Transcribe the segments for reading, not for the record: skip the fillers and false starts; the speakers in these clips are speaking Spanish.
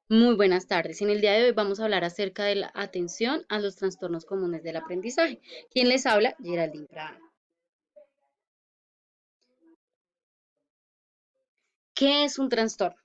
Muy buenas tardes. En el día de hoy vamos a hablar acerca de la atención a los trastornos comunes del aprendizaje. ¿Quién les habla? Geraldine Prada. ¿Qué es un trastorno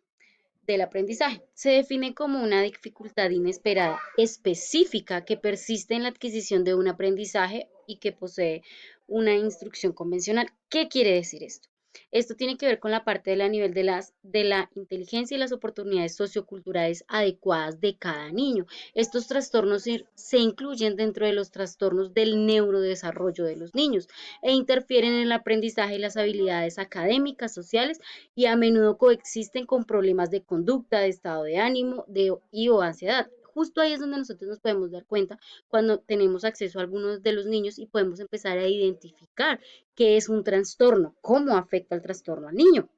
del aprendizaje? Se define como una dificultad inesperada, específica, que persiste en la adquisición de un aprendizaje y que posee una instrucción convencional. ¿Qué quiere decir esto? Esto tiene que ver con la parte de la nivel de la inteligencia y las oportunidades socioculturales adecuadas de cada niño. Estos trastornos se incluyen dentro de los trastornos del neurodesarrollo de los niños e interfieren en el aprendizaje y las habilidades académicas, sociales y a menudo coexisten con problemas de conducta, de estado de ánimo y o ansiedad. Justo ahí es donde nosotros nos podemos dar cuenta cuando tenemos acceso a algunos de los niños y podemos empezar a identificar qué es un trastorno, cómo afecta el trastorno al niño.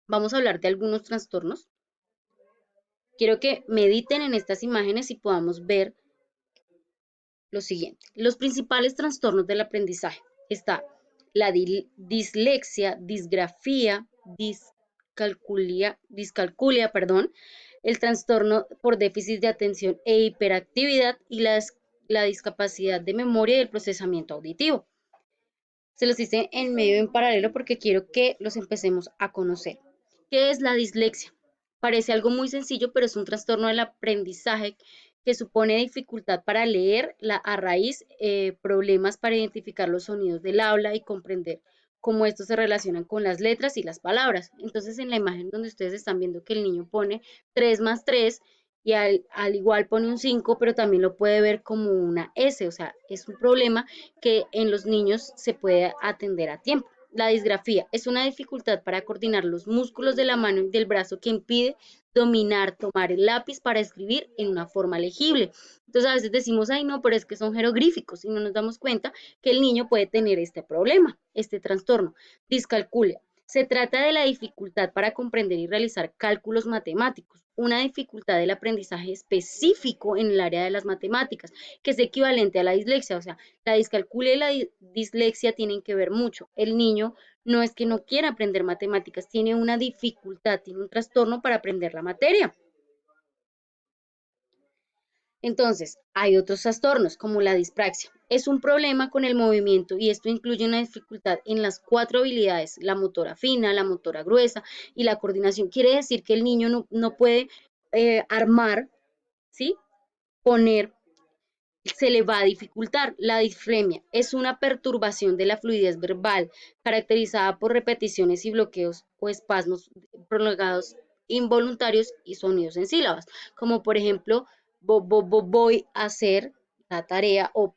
Vamos a hablar de algunos trastornos. Quiero que mediten en estas imágenes y podamos ver lo siguiente. Los principales trastornos del aprendizaje está la dislexia, disgrafía, discalculia, perdón, el trastorno por déficit de atención e hiperactividad y la discapacidad de memoria y el procesamiento auditivo. Se los hice en medio en paralelo porque quiero que los empecemos a conocer. ¿Qué es la dislexia? Parece algo muy sencillo, pero es un trastorno del aprendizaje que supone dificultad para leer a raíz problemas para identificar los sonidos del habla y comprender cómo estos se relacionan con las letras y las palabras. Entonces, en la imagen donde ustedes están viendo que el niño pone 3 más 3 y al igual pone un 5, pero también lo puede ver como una S, o sea, es un problema que en los niños se puede atender a tiempo. La disgrafía es una dificultad para coordinar los músculos de la mano y del brazo que impide dominar, tomar el lápiz para escribir en una forma legible. Entonces a veces decimos, ay no, pero es que son jeroglíficos y no nos damos cuenta que el niño puede tener este problema, este trastorno. Discalculia. Se trata de la dificultad para comprender y realizar cálculos matemáticos, una dificultad del aprendizaje específico en el área de las matemáticas, que es equivalente a la dislexia, o sea, la discalculia y la dislexia tienen que ver mucho. El niño no es que no quiera aprender matemáticas, tiene una dificultad, tiene un trastorno para aprender la materia. Entonces, hay otros trastornos como la dispraxia. Es un problema con el movimiento y esto incluye una dificultad en las cuatro habilidades, la motora fina, la motora gruesa y la coordinación. Quiere decir que el niño no puede armar, ¿sí? Poner, se le va a dificultar. La disfremia es una perturbación de la fluidez verbal caracterizada por repeticiones y bloqueos o espasmos prolongados involuntarios y sonidos en sílabas, como por ejemplo voy a hacer la tarea o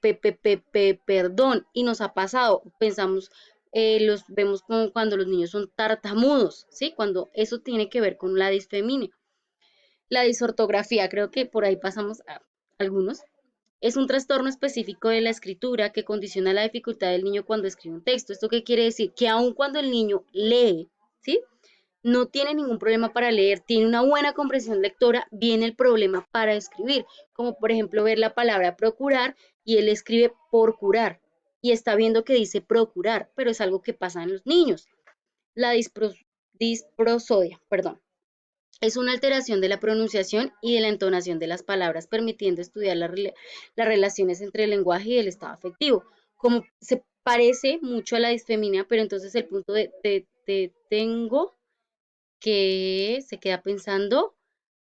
perdón, y nos ha pasado, pensamos, los vemos como cuando los niños son tartamudos, ¿sí? Cuando eso tiene que ver con la disfemia. La disortografía, creo que por ahí pasamos a algunos, es un trastorno específico de la escritura que condiciona la dificultad del niño cuando escribe un texto. ¿Esto qué quiere decir? Que aun cuando el niño lee, ¿sí? No tiene ningún problema para leer, tiene una buena comprensión lectora, viene el problema para escribir, como por ejemplo ver la palabra procurar y él escribe por curar y está viendo que dice procurar, pero es algo que pasa en los niños. La disprosodia, perdón, es una alteración de la pronunciación y de la entonación de las palabras, permitiendo estudiar las relaciones entre el lenguaje y el estado afectivo. Como se parece mucho a la disfemia, pero entonces el punto de tengo que se queda pensando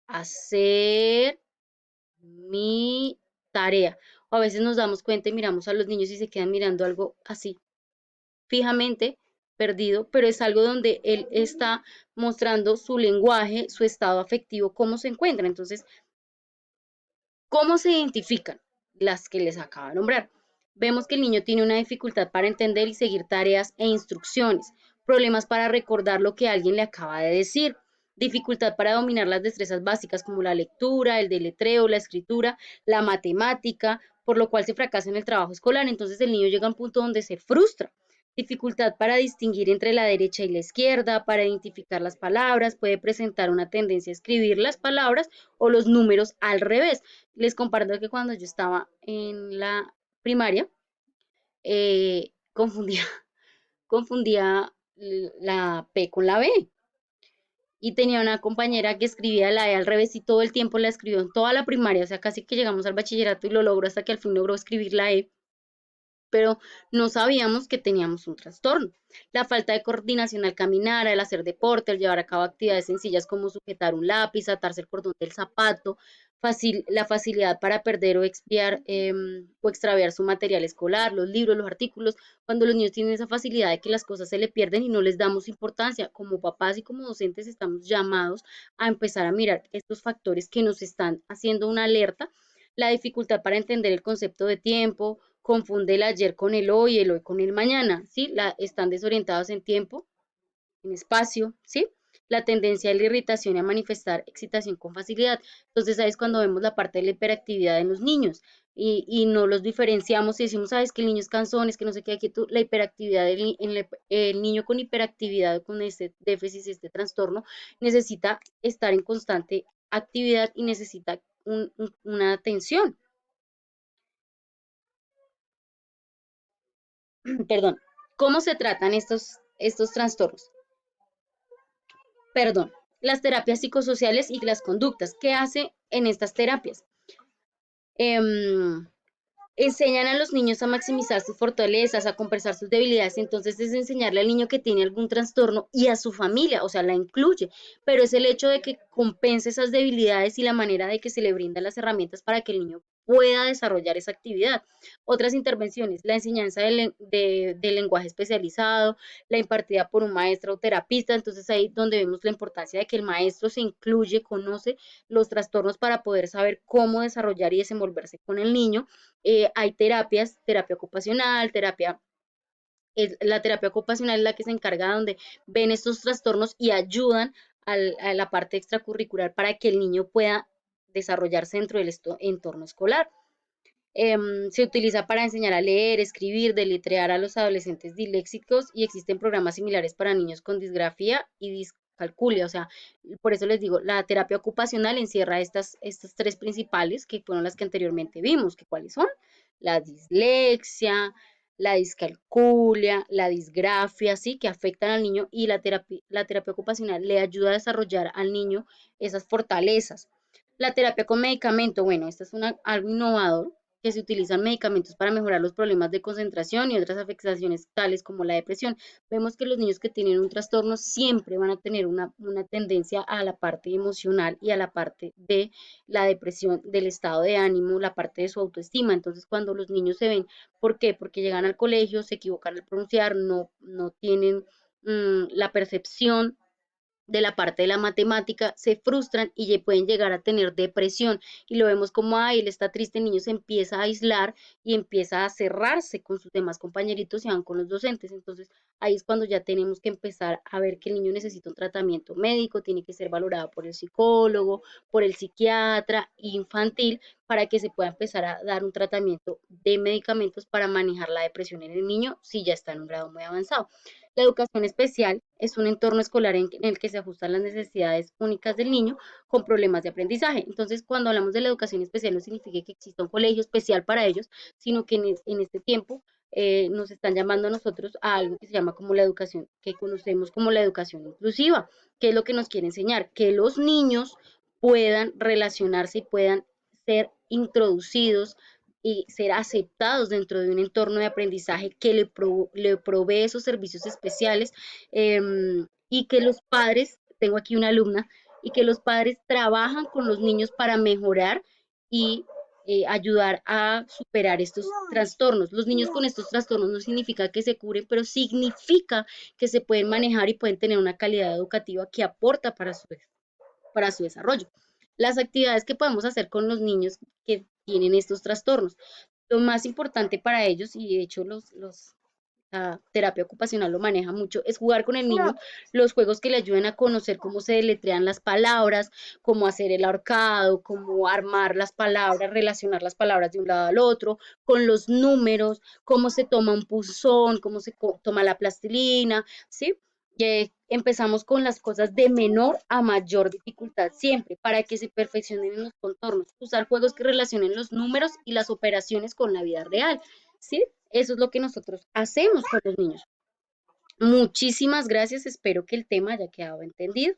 hacer mi tarea. O a veces nos damos cuenta y miramos a los niños y se quedan mirando algo así, fijamente, perdido, pero es algo donde él está mostrando su lenguaje, su estado afectivo, cómo se encuentra. Entonces, ¿cómo se identifican? Las que les acabo de nombrar. Vemos que el niño tiene una dificultad para entender y seguir tareas e instrucciones, problemas para recordar lo que alguien le acaba de decir, dificultad para dominar las destrezas básicas como la lectura, el deletreo, la escritura, la matemática, por lo cual se fracasa en el trabajo escolar. Entonces el niño llega a un punto donde se frustra. Dificultad para distinguir entre la derecha y la izquierda, para identificar las palabras, puede presentar una tendencia a escribir las palabras o los números al revés. Les comparto que cuando yo estaba en la primaria, confundía, confundía la P con la B. y tenía una compañera que escribía la E al revés y todo el tiempo la escribió en toda la primaria, o sea, casi que llegamos al bachillerato y lo logró hasta que al fin logró escribir la E, pero no sabíamos que teníamos un trastorno. La falta de coordinación al caminar, al hacer deporte, al llevar a cabo actividades sencillas como sujetar un lápiz, atarse el cordón del zapato, la facilidad para perder o expiar o extraviar su material escolar, los libros, los artículos, cuando los niños tienen esa facilidad de que las cosas se le pierden y no les damos importancia, como papás y como docentes estamos llamados a empezar a mirar estos factores que nos están haciendo una alerta, la dificultad para entender el concepto de tiempo, confunde el ayer con el hoy con el mañana, ¿sí? Están desorientados en tiempo, en espacio, ¿sí? La tendencia a la irritación y a manifestar excitación con facilidad. Entonces, ahí es cuando vemos la parte de la hiperactividad en los niños y no los diferenciamos y decimos, sabes que el niño es cansón, es que no sé qué, quieto. La hiperactividad, el niño con hiperactividad, con este déficit, este trastorno, necesita estar en constante actividad y necesita una atención. Perdón. ¿Cómo se tratan estos trastornos? Perdón. Las terapias psicosociales y las conductas. ¿Qué hace en estas terapias? Em, Enseñan a los niños a maximizar sus fortalezas, a compensar sus debilidades. Entonces es enseñarle al niño que tiene algún trastorno y a su familia, o sea, la incluye, pero es el hecho de que compense esas debilidades y la manera de que se le brindan las herramientas para que el niño pueda desarrollar esa actividad. Otras intervenciones, la enseñanza del lenguaje especializado, la impartida por un maestro o terapista, entonces ahí donde vemos la importancia de que el maestro se incluye, conoce los trastornos para poder saber cómo desarrollar y desenvolverse con el niño. Hay terapias, terapia ocupacional, la terapia ocupacional es la que se encarga donde ven estos trastornos y ayudan a la parte extracurricular para que el niño pueda desarrollarse dentro del entorno escolar. Se utiliza para enseñar a leer, escribir, deletrear a los adolescentes disléxicos y existen programas similares para niños con disgrafía y discalculia. O sea, por eso les digo, la terapia ocupacional encierra estas tres principales que fueron las que anteriormente vimos, que cuáles son la dislexia, la discalculia, la disgrafia, sí, que afectan al niño y la terapia ocupacional le ayuda a desarrollar al niño esas fortalezas. La terapia con medicamento, bueno, esta es algo innovador que se utilizan medicamentos para mejorar los problemas de concentración y otras afectaciones tales como la depresión. Vemos que los niños que tienen un trastorno siempre van a tener una tendencia a la parte emocional y a la parte de la depresión, del estado de ánimo, la parte de su autoestima. Entonces, cuando los niños se ven, ¿por qué? Porque llegan al colegio, se equivocan al pronunciar, no tienen la percepción de la parte de la matemática, se frustran y pueden llegar a tener depresión. Y lo vemos como, ay, él está triste, el niño se empieza a aislar y empieza a cerrarse con sus demás compañeritos y van con los docentes. Entonces, ahí es cuando ya tenemos que empezar a ver que el niño necesita un tratamiento médico, tiene que ser valorado por el psicólogo, por el psiquiatra infantil, para que se pueda empezar a dar un tratamiento de medicamentos para manejar la depresión en el niño si ya está en un grado muy avanzado. La educación especial es un entorno escolar en el que se ajustan las necesidades únicas del niño con problemas de aprendizaje. Entonces, cuando hablamos de la educación especial, no significa que exista un colegio especial para ellos, sino que en este tiempo nos están llamando a nosotros a algo que se llama como la educación, que conocemos como la educación inclusiva, que es lo que nos quiere enseñar, que los niños puedan relacionarse y puedan ser introducidos y ser aceptados dentro de un entorno de aprendizaje que le provee esos servicios especiales y que los padres, tengo aquí una alumna, y que los padres trabajan con los niños para mejorar y ayudar a superar estos trastornos. Los niños con estos trastornos no significa que se curen, pero significa que se pueden manejar y pueden tener una calidad educativa que aporta para su desarrollo. Las actividades que podemos hacer con los niños que tienen estos trastornos. Lo más importante para ellos, y de hecho la terapia ocupacional lo maneja mucho, es jugar con el niño, los juegos que le ayuden a conocer cómo se deletrean las palabras, cómo hacer el ahorcado, cómo armar las palabras, relacionar las palabras de un lado al otro, con los números, cómo se toma un puzón, cómo se toma la plastilina, ¿sí? Empezamos con las cosas de menor a mayor dificultad siempre para que se perfeccionen en los contornos, usar juegos que relacionen los números y las operaciones con la vida real, ¿sí? Eso es lo que nosotros hacemos con los niños. Muchísimas gracias, espero que el tema haya quedado entendido.